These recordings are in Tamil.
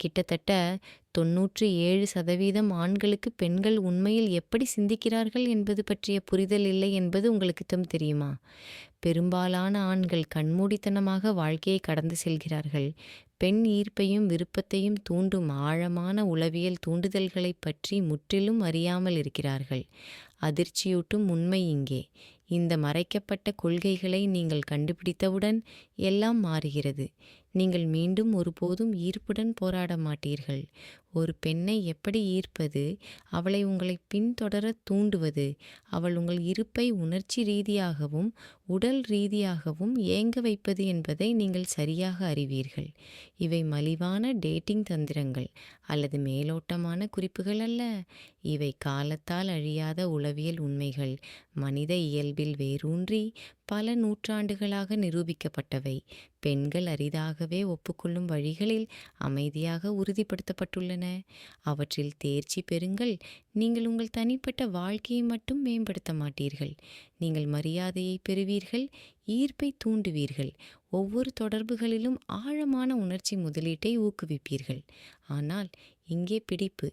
கிட்டத்தட்ட 97% ஆண்களுக்கு பெண்கள் உண்மையில் எப்படி சிந்திக்கிறார்கள் என்பது பற்றிய புரிதல் இல்லை என்பது உங்களுக்குத்தான் தெரியுமா? பெரும்பாலான ஆண்கள் கண்மூடித்தனமாக வாழ்க்கையை கடந்து செல்கிறார்கள். பெண் ஈர்ப்பையும் விருப்பத்தையும் தூண்டும் ஆழமான உளவியல் தூண்டுதல்களைப் பற்றி முற்றிலும் அறியாமல் இருக்கிறார்கள். அதிர்ச்சியூட்டும் உண்மை இங்கே. இந்த மறைக்கப்பட்ட கொள்கைகளை நீங்கள் கண்டுபிடித்தவுடன் எல்லாம் மாறுகிறது. நீங்கள் மீண்டும் ஒருபோதும் ஈர்ப்புடன் போராட மாட்டீர்கள். ஒரு பெண்ணை எப்படி ஈர்ப்பது, அவளை உங்களை பின்தொடரத் தூண்டுவது, அவள் உங்கள் இருப்பை உணர்ச்சி ரீதியாகவும் உடல் ரீதியாகவும் ஏங்க வைப்பது என்பதை நீங்கள் சரியாக அறிவீர்கள். இவை மலிவான டேட்டிங் தந்திரங்கள் அல்லது மேலோட்டமான குறிப்புகள் அல்ல. இவை காலத்தால் அழியாத உளவியல் உண்மைகள், மனித இயல்பில் வேரூன்றி பல நூற்றாண்டுகளாக நிரூபிக்கப்பட்டவை. பெண்கள் அரிதாகவே ஒப்புக்கொள்ளும் வழிகளில் அமைதியாக உறுதிப்படுத்தப்பட்டுள்ளன. அவற்றில் தேர்ச்சி பெறுங்கள். நீங்கள் உங்கள் தனிப்பட்ட வாழ்க்கையை மட்டும் மேம்படுத்த மாட்டீர்கள். நீங்கள் மரியாதையை பெறுவீர்கள், ஈர்ப்பை தூண்டுவீர்கள், ஒவ்வொரு தொடர்புகளிலும் ஆழமான உணர்ச்சி முதலீட்டை ஊக்குவிப்பீர்கள். ஆனால் இங்கே பிடிப்பு.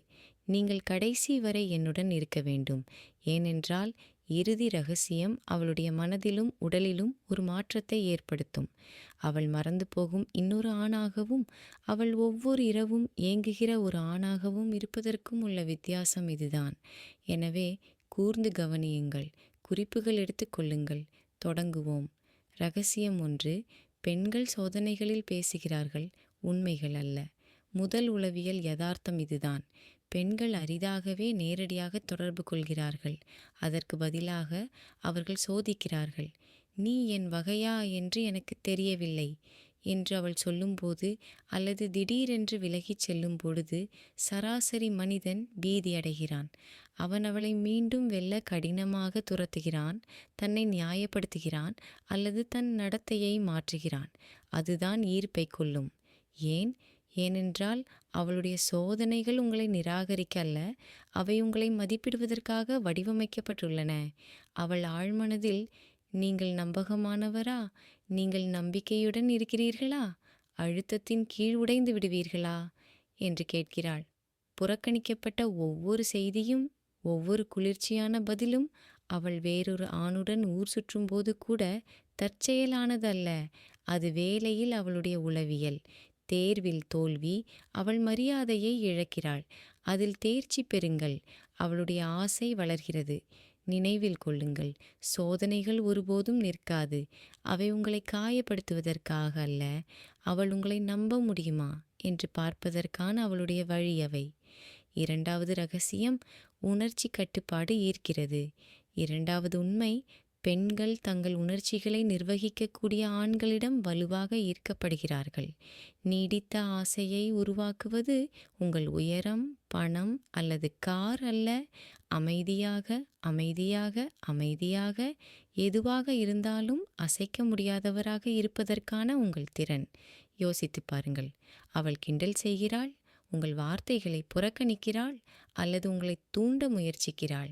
நீங்கள் கடைசி வரை என்னுடன் இருக்க வேண்டும். ஏனென்றால் இறுதி ரகசியம் அவளுடைய மனதிலும் உடலிலும் ஒரு மாற்றத்தை ஏற்படுத்தும். அவள் மறந்து போகும் இன்னொரு ஆணாகவும் அவள் ஒவ்வொரு இரவும் ஏங்குகிற ஒரு ஆணாகவும் இருப்பதற்கும் உள்ள வித்தியாசம் இதுதான். எனவே கூர்ந்து கவனியுங்கள், குறிப்புகள் எடுத்துக்கொள்ளுங்கள். தொடங்குவோம். ரகசியம் 1. பெண்கள் சோதனைகளில் பேசுகிறார்கள், உண்மைகள் அல்ல. முதல் உளவியல் யதார்த்தம் இதுதான். பெண்கள் அரிதாகவே நேரடியாக தொடர்பு கொள்கிறார்கள். அதற்கு பதிலாக அவர்கள் சோதிக்கிறார்கள். நீ என் வகையா என்று எனக்கு தெரியவில்லை என்று அவள் சொல்லும்போது, அல்லது திடீரென்று விலகிச் செல்லும் பொழுது சராசரி மனிதன் பீதியடைகிறான். அவன் அவளை மீண்டும் வெல்ல கடினமாக துரத்துகிறான், தன்னை நியாயப்படுத்துகிறான் அல்லது தன் நடத்தையை மாற்றுகிறான். அதுதான் ஈர்ப்பை கொல்லும். ஏன்? ஏனென்றால் அவளுடைய சோதனைகள் உங்களை நிராகரிக்க அல்ல, அவை உங்களை மதிப்பிடுவதற்காக வடிவமைக்கப்பட்டுள்ளன. அவள் ஆழ்மனதில், நீங்கள் நம்பகமானவரா, நீங்கள் நம்பிக்கையுடன் இருக்கிறீர்களா, அழுத்தத்தின் கீழ் உடைந்து விடுவீர்களா என்று கேட்கிறாள். புறக்கணிக்கப்பட்ட ஒவ்வொரு செய்தியும், ஒவ்வொரு குளிர்ச்சியான பதிலும் அவள் வேறொரு ஆணுடன் ஊர் சுற்றும் போது கூட தற்செயலானதல்ல. அது வேலையில் அவளுடைய உளவியல். தேர்வில் தோல்வி, அவள் மரியாதையை இழக்கிறாள். அதில் தேர்ச்சி பெறுங்கள், அவளுடைய ஆசை வளர்கிறது. நினைவில் கொள்ளுங்கள், சோதனைகள் ஒருபோதும் நிற்காது. அவை உங்களை காயப்படுத்துவதற்காக அல்ல, அவள் உங்களை நம்ப முடியுமா என்று பார்ப்பதற்கான அவளுடைய வழி அவை. 2வது ரகசியம், உணர்ச்சி கட்டுப்பாடு ஈர்க்கிறது. 2வது உண்மை, பெண்கள் தங்கள் உணர்ச்சிகளை நிர்வகிக்கக்கூடிய ஆண்களிடம் வலுவாக ஈர்க்கப்படுகிறார்கள். நீடித்த ஆசையை உருவாக்குவது உங்கள் உயரம், பணம் அல்லது கார் அல்ல. அமைதியாக அமைதியாக அமைதியாக, எதுவாக இருந்தாலும் அசைக்க முடியாதவராக இருப்பதற்கான உங்கள் திறன். யோசித்து பாருங்கள். அவள் கிண்டல் செய்கிறாள், உங்கள் வார்த்தைகளை புறக்கணிக்கிறாள் அல்லது உங்களை தூண்ட முயற்சிக்கிறாள்.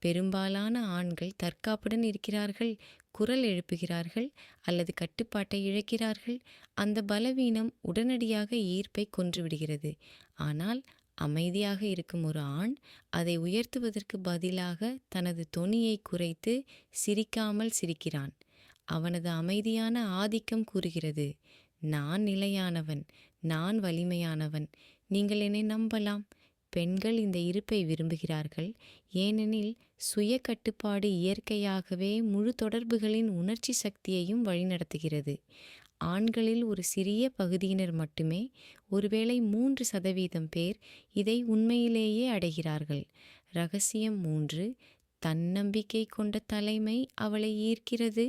பெரும்பாலான ஆண்கள் தற்காப்புடன் இருக்கிறார்கள், குரல் எழுப்புகிறார்கள் அல்லது கட்டுப்பாட்டை இழக்கிறார்கள். அந்த பலவீனம் உடனடியாக ஈர்ப்பை கொன்றுவிடுகிறது. ஆனால் அமைதியாக இருக்கும் ஒரு ஆண் அதை உயர்த்துவதற்கு பதிலாக தனது தொனியை குறைத்து சிரிக்காமல் சிரிக்கிறான். அவனது அமைதியான ஆதிக்கம் கூறுகிறது, நான் நிலையானவன், நான் வலிமையானவன், நீங்கள் என்னை நம்பலாம். பெண்கள் இந்த இருப்பை விரும்புகிறார்கள், ஏனெனில் சுய கட்டுப்பாடு இயற்கையாகவே முழு தொடர்புகளின் உணர்ச்சி சக்தியையும் வழிநடத்துகிறது. ஆண்களில் ஒரு சிறிய பகுதியினர் மட்டுமே, ஒருவேளை 3% பேர் இதை உண்மையிலேயே அடைகிறார்கள். ரகசியம் 3. தன்னம்பிக்கை கொண்ட தலைமை அவளை ஈர்க்கிறது.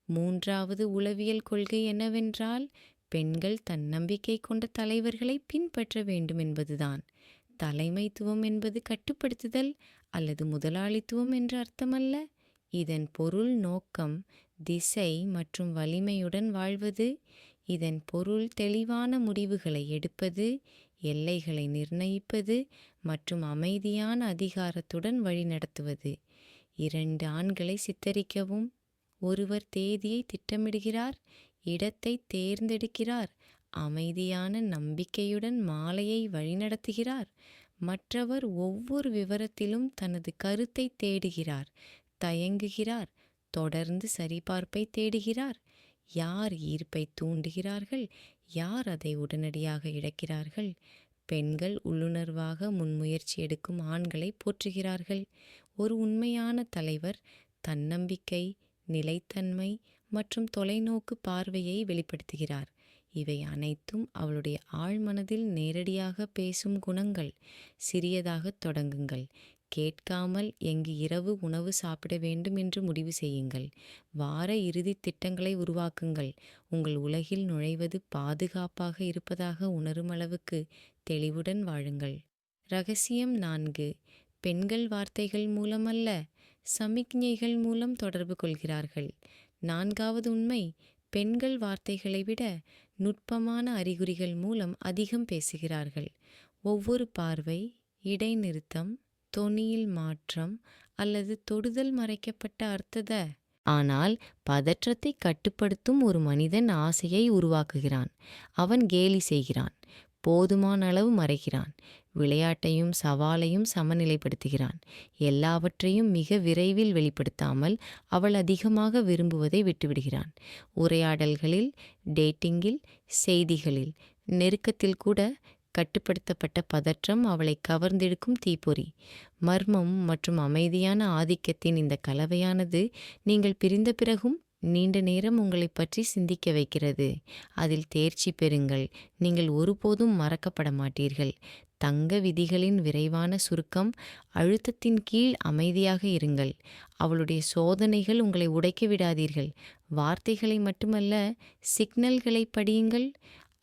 3வது உளவியல் கொள்கை என்னவென்றால், பெண்கள் தன்னம்பிக்கை கொண்ட தலைவர்களை பின்பற்ற வேண்டும் என்பதுதான். தலைமைத்துவம் என்பது கட்டுப்படுத்துதல் அல்லது முதலாளித்துவம் என்ற அர்த்தமல்ல. இதன் பொருள் நோக்கம், திசை மற்றும் வலிமையுடன் வாழ்வது. இதன் பொருள் தெளிவான முடிவுகளை எடுப்பது, எல்லைகளை நிர்ணயிப்பது மற்றும் அமைதியான அதிகாரத்துடன் வழிநடத்துவது. 2 ஆண்களை சித்தரிக்கவும். ஒருவர் தேதியை திட்டமிடுகிறார், இடத்தை தேர்ந்தெடுக்கிறார், அமைதியான நம்பிக்கையுடன் மாலையை வழிநடத்துகிறார். மற்றவர் ஒவ்வொரு விவரத்திலும் தனது கருத்தை தேடுகிறார், தயங்குகிறார், தொடர்ந்து சரிபார்ப்பை தேடுகிறார். யார் ஈர்ப்பை தூண்டுகிறார்கள், யார் அதை உடனடியாக இழக்கிறார்கள். பெண்கள் உள்ளுணர்வாக முன்முயற்சி எடுக்கும் ஆண்களை போற்றுகிறார்கள். ஒரு உண்மையான தலைவர் தன்னம்பிக்கை, நிலைத்தன்மை மற்றும் தொலைநோக்கு பார்வையை வெளிப்படுத்துகிறார். இவை அனைத்தும் அவளுடைய ஆழ்மனதில் நேரடியாக பேசும் குணங்கள். சிறியதாகத் தொடங்குங்கள். கேட்காமல் எங்கு இரவு உணவு சாப்பிட வேண்டும் என்று முடிவு செய்யுங்கள். வார இறுதித் திட்டங்களை உருவாக்குங்கள். உங்கள் உலகில் நுழைவது பாதுகாப்பாக இருப்பதாக உணரும் அளவுக்கு தெளிவுடன் வாழுங்கள். ரகசியம் 4. பெண்கள் வார்த்தைகள் மூலமல்ல, சமிக்ஞைகள் மூலம் தொடர்பு கொள்கிறார்கள். 4வது உண்மை, பெண்கள் வார்த்தைகளை விட நுட்பமான அறிகுறிகள் மூலம் அதிகம் பேசுகிறார்கள். ஒவ்வொரு பார்வை, இடைநிறுத்தம், தொனியில் மாற்றம் அல்லது தொடுதல் மறைக்கப்பட்ட அர்த்தத. ஆனால் பதற்றத்தை கட்டுப்படுத்தும் ஒரு மனிதன் ஆசையை உருவாக்குகிறான். அவன் கேலி செய்கிறான், போதுமான அளவு மறைக்கிறான், விளையாட்டையும் சவாலையும் சமநிலைப்படுத்துகிறான். எல்லாவற்றையும் மிக விரைவில் வெளிப்படுத்தாமல் அவள் அதிகமாக விரும்புவதை விட்டுவிடுகிறான். உரையாடல்களில், டேட்டிங்கில், செய்திகளில், நெருக்கத்தில் கூட கட்டுப்படுத்தப்பட்ட பதற்றம் அவளை கவர்ந்தெடுக்கும் தீப்பொறி. மர்மம் மற்றும் அமைதியான ஆதிக்கத்தின் இந்த கலவையானது நீங்கள் பிரிந்த பிறகும் நீண்ட நேரம் உங்களை பற்றி சிந்திக்க வைக்கிறது. அதில் தேர்ச்சி பெறுங்கள். நீங்கள் ஒருபோதும் மறக்கப்பட மாட்டீர்கள். தங்க விதிகளின் விரைவான சுருக்கம்: அழுத்தத்தின் கீழ் அமைதியாக இருங்கள். அவளுடைய சோதனைகள் உங்களை உடைக்க விடாதீர்கள். வார்த்தைகளை மட்டுமல்ல, சிக்னல்களை படியுங்கள்.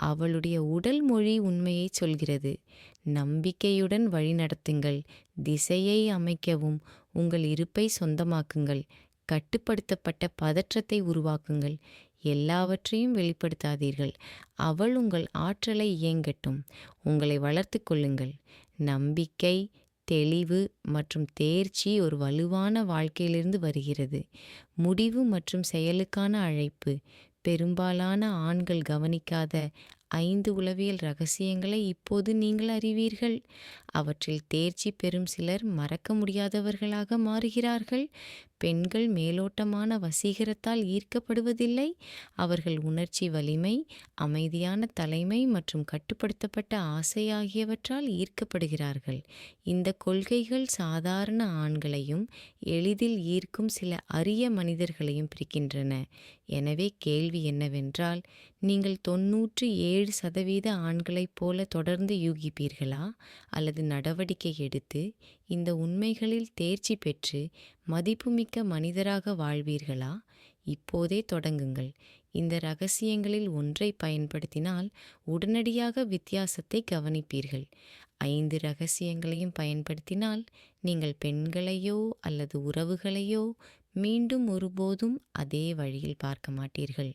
அவளுடைய உடல் மொழி உண்மையை சொல்கிறது. நம்பிக்கையுடன் வழிநடத்துங்கள். திசையை அமைக்கவும் உங்கள் இருப்பை சொந்தமாக்குங்கள். கட்டுப்படுத்தப்பட்ட பதற்றத்தை உருவாக்குங்கள். எல்லாவற்றையும் வெளிப்படுத்தாதீர்கள். அவள் உங்கள் ஆற்றலை இயங்கட்டும். உங்களை வளர்த்து கொள்ளுங்கள். நம்பிக்கை, தெளிவு மற்றும் தேர்ச்சி ஒரு வலுவான வாழ்க்கையிலிருந்து வருகிறது. முடிவு மற்றும் செயலுக்கான அழைப்பு. பெரும்பாலான ஆண்கள் கவனிக்காத 5 உளவியல் ரகசியங்களை இப்போது நீங்கள் அறிவீர்கள். அவற்றில் தேர்ச்சி பெறும் சிலர் மறக்க முடியாதவர்களாக மாறுகிறார்கள். பெண்கள் மேலோட்டமான வசீகரத்தால் ஈர்க்கப்படுவதில்லை. அவர்கள் உணர்ச்சி வலிமை, அமைதியான தலைமை மற்றும் கட்டுப்படுத்தப்பட்ட ஆசை ஆகியவற்றால் ஈர்க்கப்படுகிறார்கள். இந்த கொள்கைகள் சாதாரண ஆண்களையும் எளிதில் ஈர்க்கும் சில அரிய மனிதர்களையும் பிரிக்கின்றன. எனவே கேள்வி என்னவென்றால், நீங்கள் 97% ஆண்களைப் போல தொடர்ந்து யூகிப்பீர்களா, அல்லது நடவடிக்கை எடுத்து இந்த உண்மைகளில் தேர்ச்சி பெற்று மதிப்புமிக்க மனிதராக வாழ்வீர்களா? இப்போதே தொடங்குங்கள். இந்த ரகசியங்களில் ஒன்றை பயன்படுத்தினால் உடனடியாக வித்தியாசத்தை கவனிப்பீர்கள். 5 ரகசியங்களையும் பயன்படுத்தினால் நீங்கள் பெண்களையோ அல்லது உறவுகளையோ மீண்டும் ஒருபோதும் அதே வழியில் பார்க்க மாட்டீர்கள்.